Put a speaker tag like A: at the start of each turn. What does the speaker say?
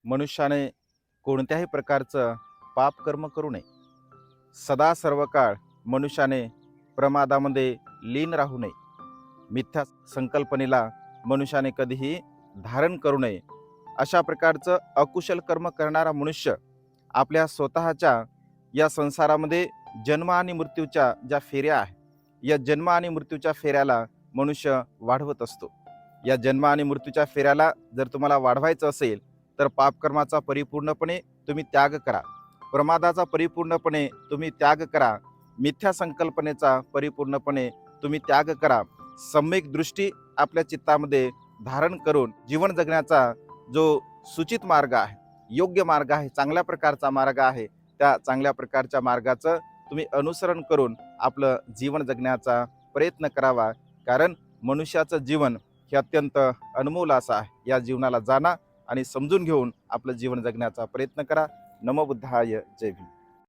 A: मनुष्याने कोणत्याही प्रकारचं पाप कर्म करू नये. सदा सर्व काळ मनुष्याने प्रमादामध्ये लीन राहू नये. मिथ्या संकल्पनेला मनुष्याने कधीही धारण करू नये. अशा प्रकारचं अकुशल कर्म करणारा मनुष्य आपल्या स्वतःच्या या संसारामध्ये जन्म आणि मृत्यूच्या ज्या फेऱ्या आहेत, या जन्म आणि मृत्यूच्या फेऱ्याला मनुष्य वाढवत असतो. या जन्म आणि मृत्यूच्या फेऱ्याला जर तुम्हाला वाढवायचं असेल तर पापकर्माचा परिपूर्णपणे तुम्ही त्याग करा. प्रमादाचा परिपूर्णपणे तुम्ही त्याग करा. मिथ्या संकल्पनेचा परिपूर्णपणे तुम्ही त्याग करा. सम्यक दृष्टी आपल्या चित्तामध्ये धारण करून जीवन जगण्याचा जो सूचित मार्ग आहे, योग्य मार्ग आहे, चांगल्या प्रकारचा मार्ग आहे, त्या चांगल्या प्रकारच्या मार्गाचं तुम्ही अनुसरण करून आपलं जीवन जगण्याचा प्रयत्न करावा. कारण मनुष्याचं जीवन हे अत्यंत अनमोल असं आहे. या जीवनाला जाणा आणि समजून घेऊन आपलं जीवन जगण्याचा प्रयत्न करा. नमो बुद्धाय. जय भीम.